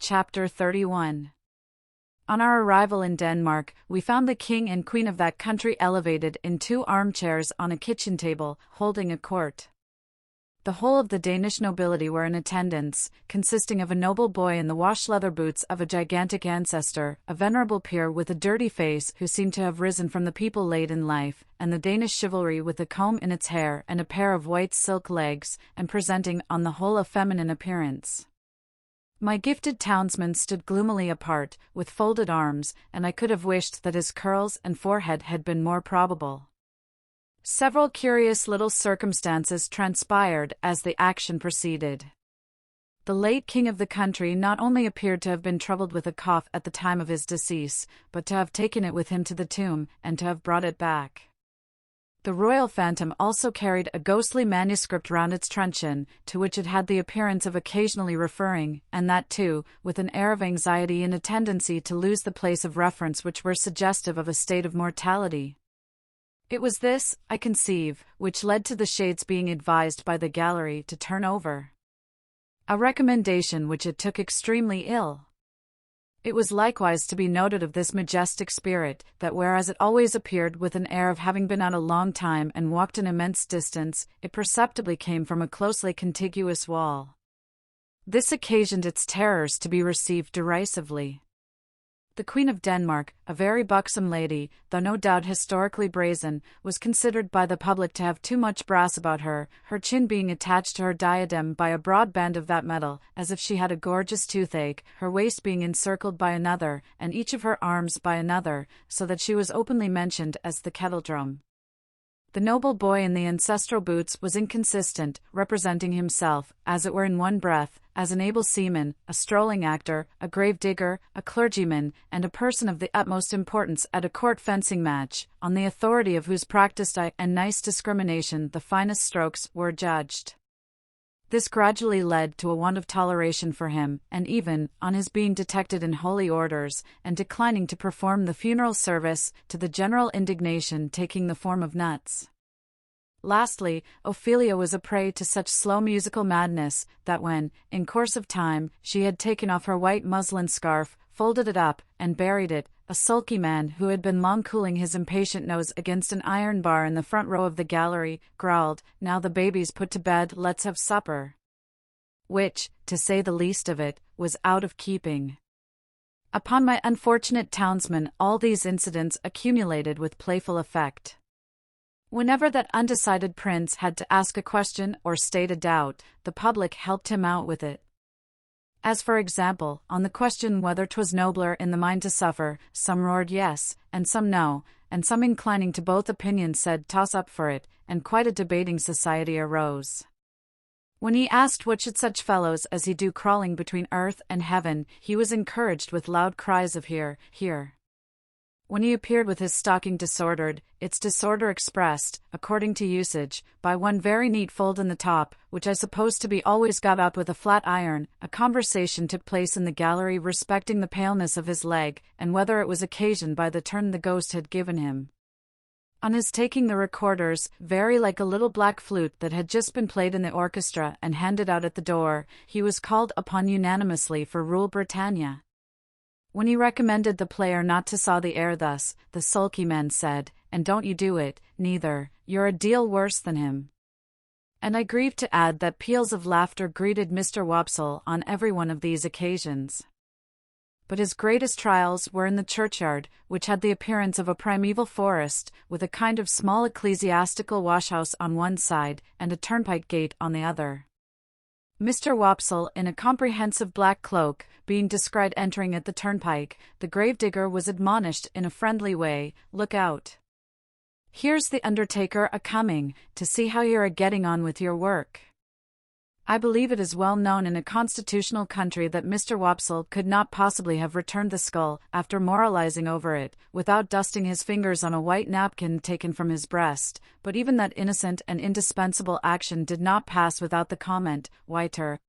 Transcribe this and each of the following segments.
Chapter 31. On our arrival in Denmark, we found the king and queen of that country elevated in 2 armchairs on a kitchen table, holding a court. The whole of the Danish nobility were in attendance, consisting of a noble boy in the wash-leather boots of a gigantic ancestor, a venerable peer with a dirty face who seemed to have risen from the people late in life, and the Danish chivalry with a comb in its hair and a pair of white silk legs, and presenting on the whole a feminine appearance. My gifted townsman stood gloomily apart, with folded arms, and I could have wished that his curls and forehead had been more probable. Several curious little circumstances transpired as the action proceeded. The late king of the country not only appeared to have been troubled with a cough at the time of his decease, but to have taken it with him to the tomb, and to have brought it back. The royal phantom also carried a ghostly manuscript round its truncheon, to which it had the appearance of occasionally referring, and that too, with an air of anxiety and a tendency to lose the place of reference which were suggestive of a state of mortality. It was this, I conceive, which led to the shades being advised by the gallery to turn over. A recommendation which it took extremely ill. It was likewise to be noted of this majestic spirit, that whereas it always appeared with an air of having been out a long time and walked an immense distance, it perceptibly came from a closely contiguous wall. This occasioned its terrors to be received derisively. The Queen of Denmark, a very buxom lady, though no doubt historically brazen, was considered by the public to have too much brass about her, her chin being attached to her diadem by a broad band of that metal, as if she had a gorgeous toothache, her waist being encircled by another, and each of her arms by another, so that she was openly mentioned as the kettledrum. The noble boy in the ancestral boots was inconsistent, representing himself, as it were in one breath, as an able seaman, a strolling actor, a grave digger, a clergyman, and a person of the utmost importance at a court fencing match, on the authority of whose practised eye and nice discrimination the finest strokes were judged. This gradually led to a want of toleration for him, and even, on his being detected in holy orders, and declining to perform the funeral service, to the general indignation taking the form of nuts. Lastly, Ophelia was a prey to such slow musical madness, that when, in course of time, she had taken off her white muslin scarf, folded it up, and buried it, a sulky man who had been long cooling his impatient nose against an iron bar in the front row of the gallery, growled, "Now the baby's put to bed, let's have supper." Which, to say the least of it, was out of keeping. Upon my unfortunate townsman all these incidents accumulated with playful effect. Whenever that undecided prince had to ask a question or state a doubt, the public helped him out with it. As for example, on the question whether 'twas nobler in the mind to suffer, some roared yes, and some no, and some inclining to both opinions said toss up for it, and quite a debating society arose. When he asked what should such fellows as he do crawling between earth and heaven, he was encouraged with loud cries of hear, hear. When he appeared with his stocking disordered, its disorder expressed, according to usage, by one very neat fold in the top, which I suppose to be always got up with a flat iron, a conversation took place in the gallery respecting the paleness of his leg, and whether it was occasioned by the turn the ghost had given him. On his taking the recorders, very like a little black flute that had just been played in the orchestra and handed out at the door, he was called upon unanimously for Rule Britannia. When he recommended the player not to saw the air thus, the sulky men said, "And don't you do it, neither, you're a deal worse than him." And I grieve to add that peals of laughter greeted Mr. Wopsle on every one of these occasions. But his greatest trials were in the churchyard, which had the appearance of a primeval forest, with a kind of small ecclesiastical washhouse on one side, and a turnpike gate on the other. Mr. Wopsle, in a comprehensive black cloak, being descried entering at the turnpike, the gravedigger was admonished in a friendly way, "Look out. Here's the undertaker a-coming, to see how you're a-getting on with your work." I believe it is well known in a constitutional country that Mr. Wopsle could not possibly have returned the skull, after moralizing over it, without dusting his fingers on a white napkin taken from his breast, but even that innocent and indispensable action did not pass without the comment, "Whiter."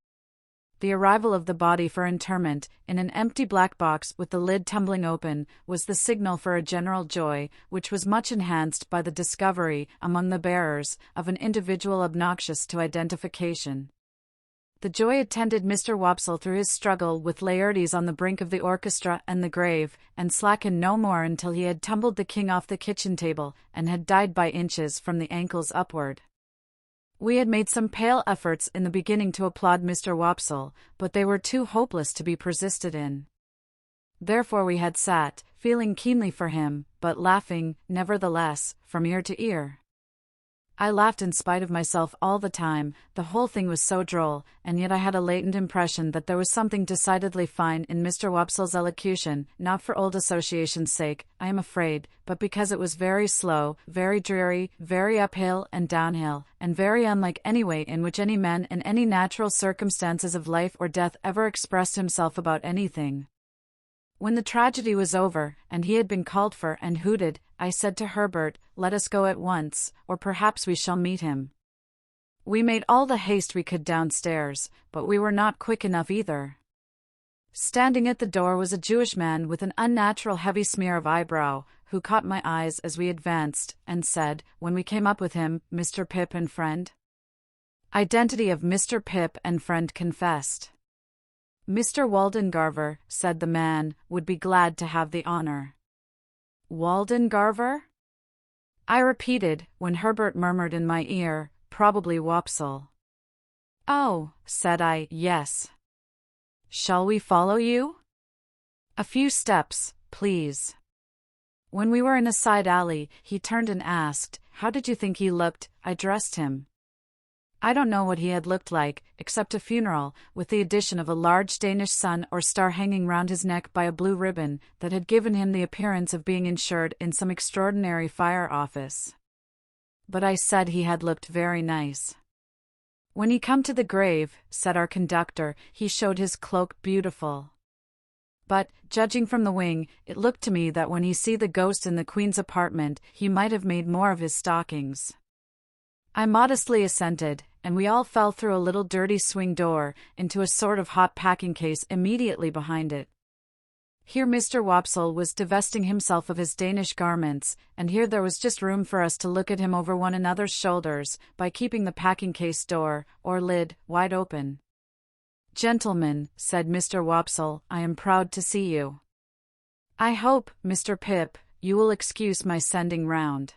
The arrival of the body for interment, in an empty black box with the lid tumbling open, was the signal for a general joy, which was much enhanced by the discovery, among the bearers, of an individual obnoxious to identification. The joy attended Mr. Wopsle through his struggle with Laertes on the brink of the orchestra and the grave, and slackened no more until he had tumbled the king off the kitchen table, and had died by inches from the ankles upward. We had made some pale efforts in the beginning to applaud Mr. Wopsle, but they were too hopeless to be persisted in. Therefore we had sat, feeling keenly for him, but laughing, nevertheless, from ear to ear. I laughed in spite of myself all the time, the whole thing was so droll, and yet I had a latent impression that there was something decidedly fine in Mr. Wopsle's elocution, not for old association's sake, I am afraid, but because it was very slow, very dreary, very uphill and downhill, and very unlike any way in which any man in any natural circumstances of life or death ever expressed himself about anything. When the tragedy was over, and he had been called for and hooted, I said to Herbert, "Let us go at once, or perhaps we shall meet him." We made all the haste we could downstairs, but we were not quick enough either. Standing at the door was a Jewish man with an unnatural heavy smear of eyebrow, who caught my eyes as we advanced, and said, when we came up with him, "Mr. Pip and friend?" Identity of Mr. Pip and friend confessed. "Mr. Waldengarver," said the man, "would be glad to have the honor." "Waldengarver?" I repeated, when Herbert murmured in my ear, "Probably Wopsle." "Oh," said I, "yes." "Shall we follow you?" "A few steps, please." When we were in a side alley, he turned and asked, "How did you think he looked?" I dressed him. I don't know what he had looked like, except a funeral, with the addition of a large Danish sun or star hanging round his neck by a blue ribbon, that had given him the appearance of being insured in some extraordinary fire office. But I said he had looked very nice. "When he come to the grave," said our conductor, "he showed his cloak beautiful. But, judging from the wing, it looked to me that when he see the ghost in the Queen's apartment, he might have made more of his stockings." I modestly assented, and we all fell through a little dirty swing door, into a sort of hot packing case immediately behind it. Here Mr. Wopsle was divesting himself of his Danish garments, and here there was just room for us to look at him over one another's shoulders, by keeping the packing case door, or lid, wide open. "Gentlemen," said Mr. Wopsle, "I am proud to see you. I hope, Mr. Pip, you will excuse my sending round.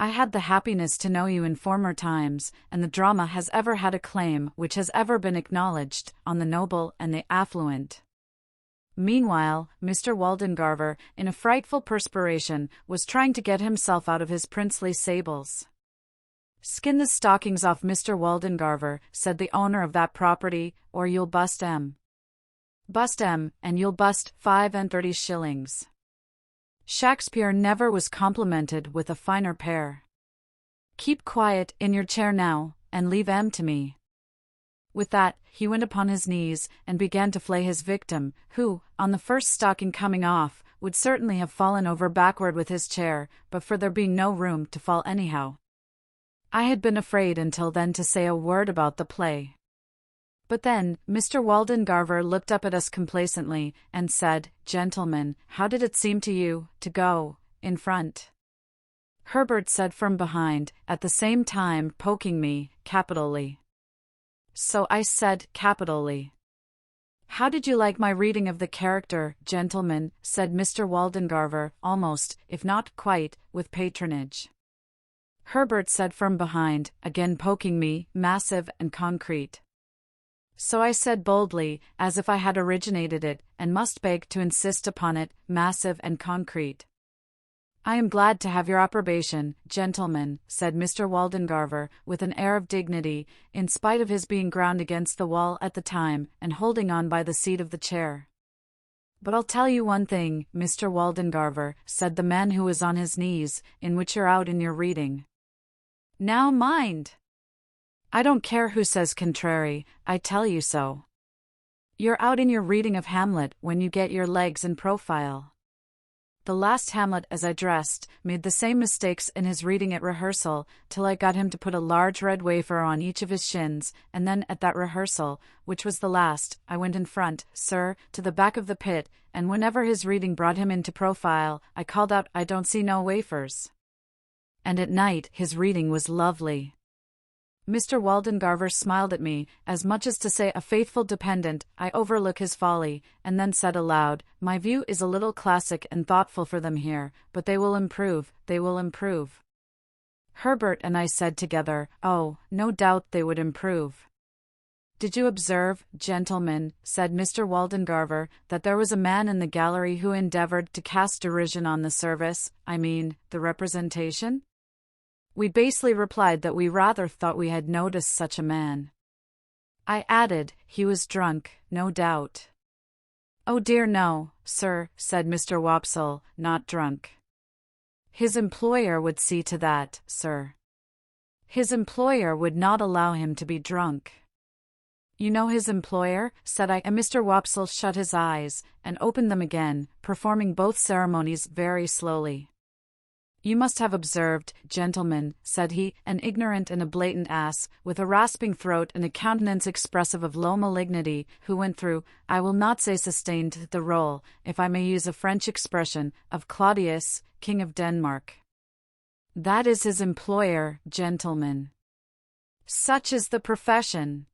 I had the happiness to know you in former times, and the drama has ever had a claim which has ever been acknowledged, on the noble and the affluent." Meanwhile, Mr. Waldengarver, in a frightful perspiration, was trying to get himself out of his princely sables. "Skin the stockings off Mr. Waldengarver," said the owner of that property, "or you'll bust 'em. Bust 'em, and you'll bust 35 shillings. Shakespeare never was complimented with a finer pair. Keep quiet in your chair now, and leave 'em to me." With that, he went upon his knees, and began to flay his victim, who, on the first stocking coming off, would certainly have fallen over backward with his chair, but for there being no room to fall anyhow. I had been afraid until then to say a word about the play. But then, Mr. Waldengarver looked up at us complacently, and said, "Gentlemen, how did it seem to you, to go in front?" Herbert said from behind, at the same time poking me, "Capitally." So I said, "Capitally." "How did you like my reading of the character, gentlemen?" said Mr. Waldengarver, almost, if not quite, with patronage. Herbert said from behind, again poking me, massive and concrete. So I said boldly, as if I had originated it, and must beg to insist upon it, massive and concrete. "I am glad to have your approbation, gentlemen," said Mr. Waldengarver, with an air of dignity, in spite of his being ground against the wall at the time, and holding on by the seat of the chair. "But I'll tell you one thing, Mr. Waldengarver," said the man who was on his knees, "in which you're out in your reading. Now mind! I don't care who says contrary, I tell you so. You're out in your reading of Hamlet when you get your legs in profile." The last Hamlet, as I dressed, made the same mistakes in his reading at rehearsal, till I got him to put a large red wafer on each of his shins, and then at that rehearsal, which was the last, I went in front, sir, to the back of the pit, and whenever his reading brought him into profile, I called out, "I don't see no wafers." And at night his reading was lovely. Mr. Waldengarver smiled at me, as much as to say, a faithful dependent, I overlook his folly, and then said aloud, my view is a little classic and thoughtful for them here, but they will improve, they will improve. Herbert and I said together, oh, no doubt they would improve. Did you observe, gentlemen, said Mr. Waldengarver, that there was a man in the gallery who endeavored to cast derision on the service, I mean, the representation? We basely replied that we rather thought we had noticed such a man. I added, he was drunk, no doubt. Oh dear no, sir, said Mr. Wopsle, not drunk. His employer would see to that, sir. His employer would not allow him to be drunk. You know his employer, said I, and Mr. Wopsle shut his eyes, and opened them again, performing both ceremonies very slowly. You must have observed, gentlemen, said he, an ignorant and a blatant ass, with a rasping throat and a countenance expressive of low malignity, who went through, I will not say sustained, the role, if I may use a French expression, of Claudius, King of Denmark. That is his employer, gentlemen. Such is the profession.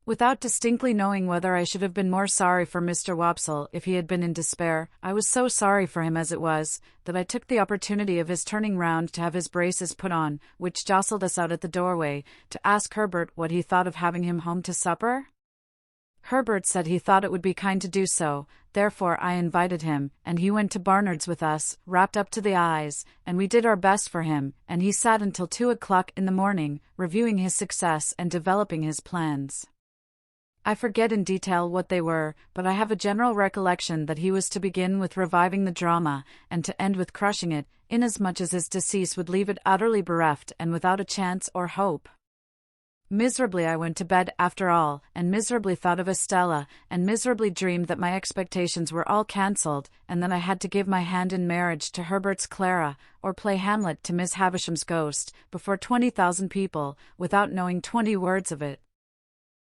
Without distinctly knowing whether I should have been more sorry for Mr. Wopsle if he had been in despair, I was so sorry for him as it was, that I took the opportunity of his turning round to have his braces put on, which jostled us out at the doorway, to ask Herbert what he thought of having him home to supper. Herbert said he thought it would be kind to do so, therefore I invited him, and he went to Barnard's with us, wrapped up to the eyes, and we did our best for him, and he sat until 2 o'clock in the morning, reviewing his success and developing his plans. I forget in detail what they were, but I have a general recollection that he was to begin with reviving the drama, and to end with crushing it, inasmuch as his decease would leave it utterly bereft and without a chance or hope. Miserably I went to bed after all, and miserably thought of Estella, and miserably dreamed that my expectations were all cancelled, and that I had to give my hand in marriage to Herbert's Clara, or play Hamlet to Miss Havisham's ghost, before 20,000 people, without knowing 20 words of it.